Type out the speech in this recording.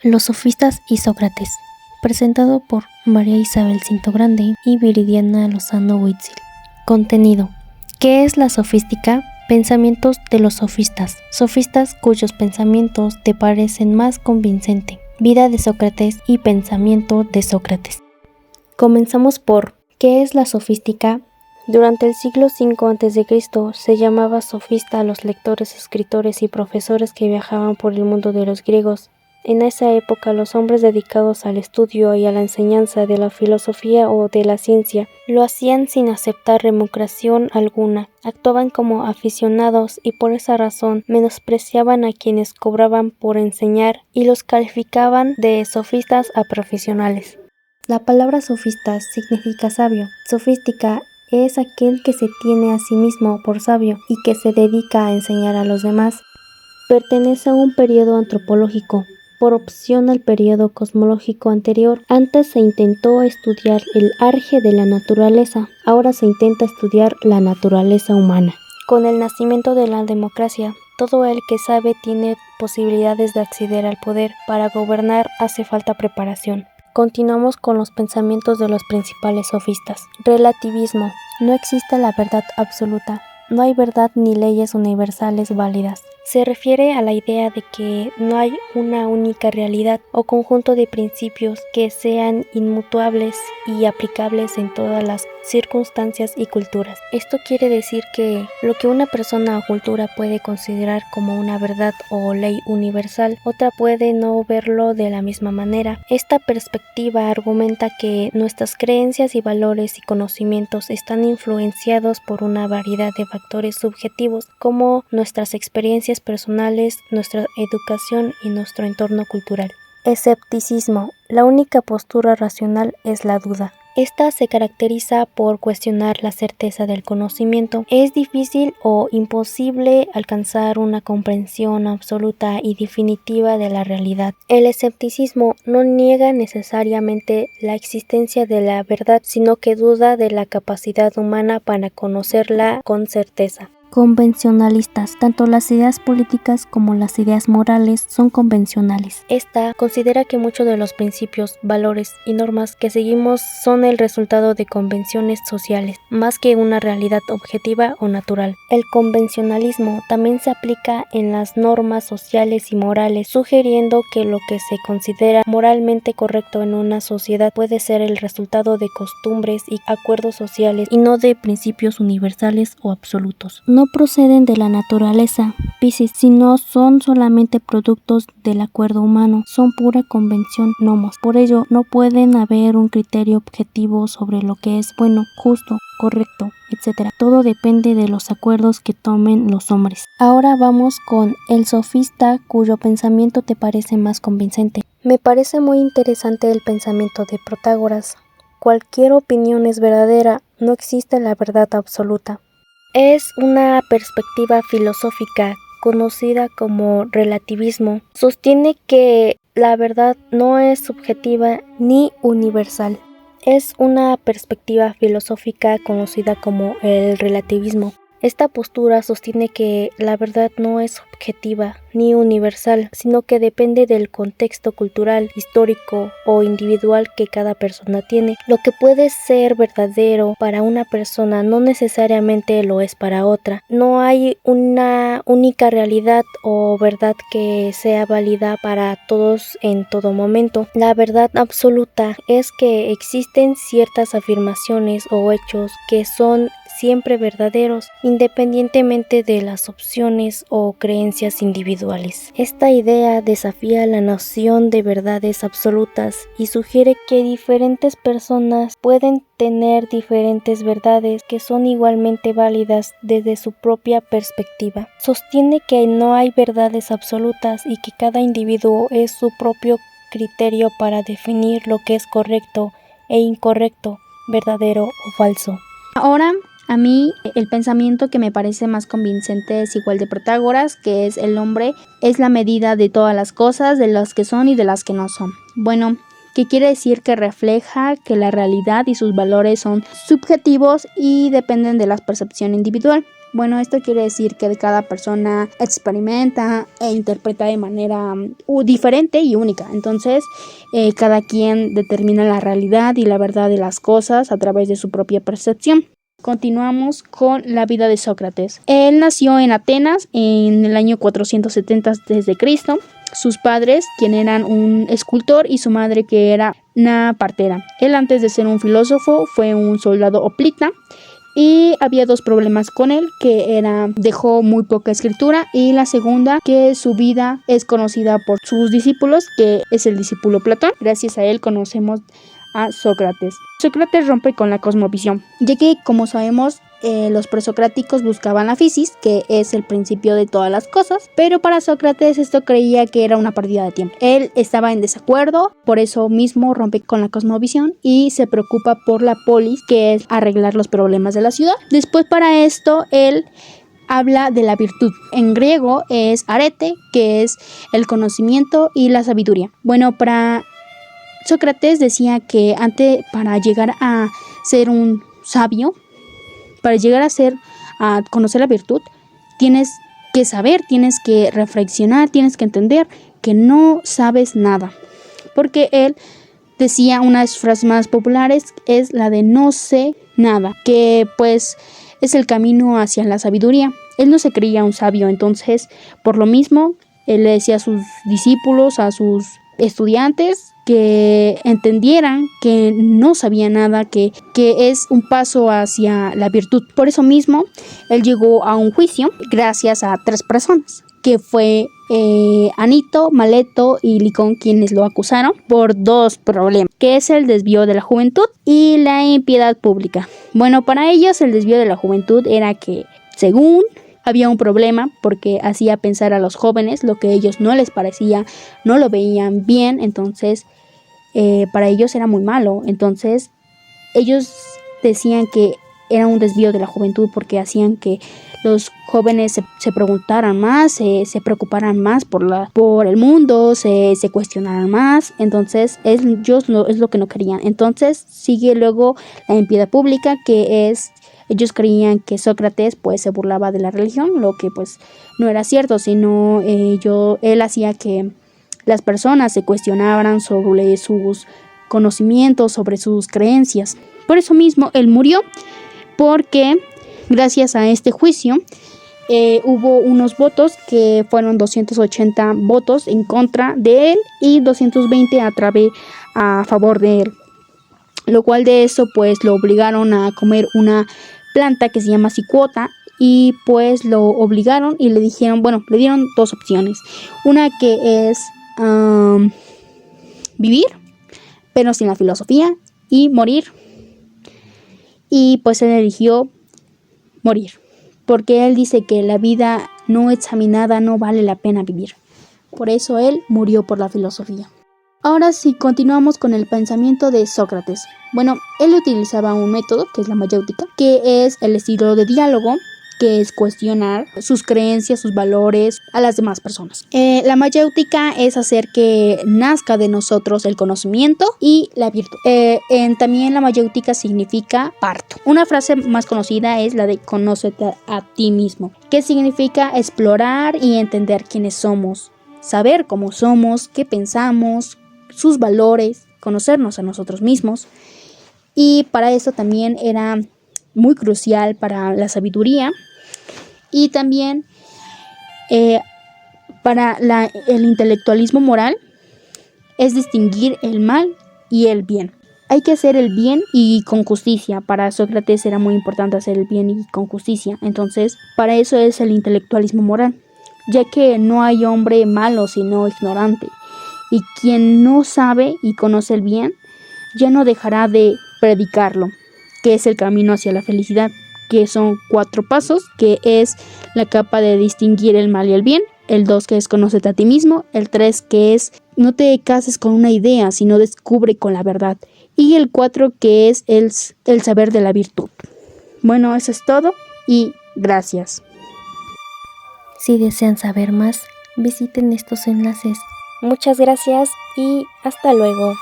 Los sofistas y Sócrates, presentado por María Isabel Cinto-Grande y Viridiana Lozano Huitzil. Contenido: ¿qué es la sofística? Pensamientos de los sofistas. Sofistas cuyos pensamientos te parecen más convincente. Vida de Sócrates y pensamiento de Sócrates. Comenzamos por ¿qué es la sofística? Durante el siglo V a.C. se llamaba sofista a los lectores, escritores y profesores que viajaban por el mundo de los griegos. En esa época, los hombres dedicados al estudio y a la enseñanza de la filosofía o de la ciencia lo hacían sin aceptar remuneración alguna. Actuaban como aficionados y por esa razón menospreciaban a quienes cobraban por enseñar y los calificaban de sofistas a profesionales. La palabra sofista significa sabio. Sofística es aquel que se tiene a sí mismo por sabio y que se dedica a enseñar a los demás. Pertenece a un periodo antropológico, por opción al periodo cosmológico anterior. Antes se intentó estudiar el arge de la naturaleza, ahora se intenta estudiar la naturaleza humana. Con el nacimiento de la democracia, todo el que sabe tiene posibilidades de acceder al poder. Para gobernar hace falta preparación. Continuamos con los pensamientos de los principales sofistas. Relativismo. No existe la verdad absoluta. No hay verdad ni leyes universales válidas. Se refiere a la idea de que no hay una única realidad o conjunto de principios que sean inmutables y aplicables en todas las circunstancias y culturas. Esto quiere decir que lo que una persona o cultura puede considerar como una verdad o ley universal, otra puede no verlo de la misma manera. Esta perspectiva argumenta que nuestras creencias y valores y conocimientos están influenciados por una variedad de factores subjetivos como nuestras experiencias personales, nuestra educación y nuestro entorno cultural. Escepticismo. La única postura racional es la duda. Esta se caracteriza por cuestionar la certeza del conocimiento. Es difícil o imposible alcanzar una comprensión absoluta y definitiva de la realidad. El escepticismo no niega necesariamente la existencia de la verdad, sino que duda de la capacidad humana para conocerla con certeza. Convencionalistas. Tanto las ideas políticas como las ideas morales son convencionales. Esta considera que muchos de los principios, valores y normas que seguimos son el resultado de convenciones sociales, más que una realidad objetiva o natural. El convencionalismo también se aplica en las normas sociales y morales, sugiriendo que lo que se considera moralmente correcto en una sociedad puede ser el resultado de costumbres y acuerdos sociales y no de principios universales o absolutos. No proceden de la naturaleza, Piscis, sino son solamente productos del acuerdo humano, son pura convención, nomos. Por ello, no pueden haber un criterio objetivo sobre lo que es bueno, justo, correcto, etc. Todo depende de los acuerdos que tomen los hombres. Ahora vamos con el sofista cuyo pensamiento te parece más convincente. Me parece muy interesante el pensamiento de Protágoras. Cualquier opinión es verdadera, no existe la verdad absoluta. Es una perspectiva filosófica conocida como relativismo. Sostiene que la verdad no es subjetiva ni universal. Es una perspectiva filosófica conocida como el relativismo. Esta postura sostiene que la verdad no es objetiva ni universal, sino que depende del contexto cultural, histórico o individual que cada persona tiene. Lo que puede ser verdadero para una persona no necesariamente lo es para otra. No hay una única realidad o verdad que sea válida para todos en todo momento. La verdad absoluta es que existen ciertas afirmaciones o hechos que son siempre verdaderos, independientemente de las opciones o creencias individuales. Esta idea desafía la noción de verdades absolutas y sugiere que diferentes personas pueden tener diferentes verdades que son igualmente válidas desde su propia perspectiva. Sostiene que no hay verdades absolutas y que cada individuo es su propio criterio para definir lo que es correcto e incorrecto, verdadero o falso. Ahora, a mí el pensamiento que me parece más convincente es igual de Protágoras, que es el hombre es la medida de todas las cosas, de las que son y de las que no son. Bueno, que quiere decir que refleja que la realidad y sus valores son subjetivos y dependen de la percepción individual. Bueno, esto quiere decir que cada persona experimenta e interpreta de manera diferente y única. Entonces, cada quien determina la realidad y la verdad de las cosas a través de su propia percepción. Continuamos con la vida de Sócrates. Él nació en Atenas en el año 470 a.C. Sus padres, quien eran un escultor, y su madre, que era una partera. Él, antes de ser un filósofo, fue un soldado hoplita. Y había dos problemas con él, que era dejó muy poca escritura, y la segunda, que su vida es conocida por sus discípulos, que es el discípulo Platón. Gracias a él conocemos a Sócrates. Sócrates rompe con la cosmovisión, ya que, como sabemos, los presocráticos buscaban la physis, que es el principio de todas las cosas, pero para Sócrates esto creía que era una pérdida de tiempo. Él estaba en desacuerdo, por eso mismo rompe con la cosmovisión y se preocupa por la polis, que es arreglar los problemas de la ciudad. Después, para esto, él habla de la virtud. En griego es arete, que es el conocimiento y la sabiduría. Bueno, para Sócrates decía que para llegar a ser un sabio, para llegar a conocer la virtud, tienes que saber, tienes que reflexionar, tienes que entender que no sabes nada. Porque él decía, una de sus frases más populares es la de no sé nada, que pues es el camino hacia la sabiduría. Él no se creía un sabio, entonces por lo mismo él le decía a sus discípulos, a sus estudiantes, que entendieran que no sabía nada, que es un paso hacia la virtud. Por eso mismo, él llegó a un juicio gracias a 3 personas, que fue Anito, Maleto y Licón, quienes lo acusaron por 2 problemas, que es el desvío de la juventud y la impiedad pública. Bueno, para ellos el desvío de la juventud era que, según, había un problema porque hacía pensar a los jóvenes lo que a ellos no les parecía, no lo veían bien, entonces para ellos era muy malo. Entonces ellos decían que era un desvío de la juventud porque hacían que los jóvenes se preguntaran más, se preocuparan más por el mundo, se cuestionaran más. Entonces ellos es lo que no querían. Entonces sigue luego la impiedad pública, que es, ellos creían que Sócrates pues se burlaba de la religión, lo que pues no era cierto, sino él hacía que las personas se cuestionaran sobre sus conocimientos, sobre sus creencias. Por eso mismo él murió, porque gracias a este juicio hubo unos votos que fueron 280 votos en contra de él y 220 a favor de él. Lo cual de eso pues lo obligaron a comer una planta que se llama cicuota, y pues lo obligaron y le dijeron, bueno, le dieron 2 opciones. Una que es vivir, pero sin la filosofía, y morir. Y pues él eligió morir, porque él dice que la vida no examinada no vale la pena vivir. Por eso él murió por la filosofía. Ahora sí, continuamos con el pensamiento de Sócrates. Bueno, él utilizaba un método, que es la mayéutica, que es el estilo de diálogo, que es cuestionar sus creencias, sus valores a las demás personas. La mayéutica es hacer que nazca de nosotros el conocimiento y la virtud. También la mayéutica significa parto. Una frase más conocida es la de conócete a ti mismo, que significa explorar y entender quiénes somos, saber cómo somos, qué pensamos, sus valores, conocernos a nosotros mismos. Y para eso también era muy crucial para la sabiduría, y también para el intelectualismo moral es distinguir el mal y el bien. Hay que hacer el bien y con justicia. Para Sócrates era muy importante hacer el bien y con justicia. Entonces, para eso es el intelectualismo moral, ya que no hay hombre malo sino ignorante. Y quien no sabe y conoce el bien, ya no dejará de predicarlo, que es el camino hacia la felicidad, que son 4 pasos, que es la capa de distinguir el mal y el bien, el 2 que es conócete a ti mismo, el 3 que es no te cases con una idea, sino descubre con la verdad, y el 4 que es el saber de la virtud. Bueno, eso es todo y gracias. Si desean saber más, visiten estos enlaces. Muchas gracias y hasta luego.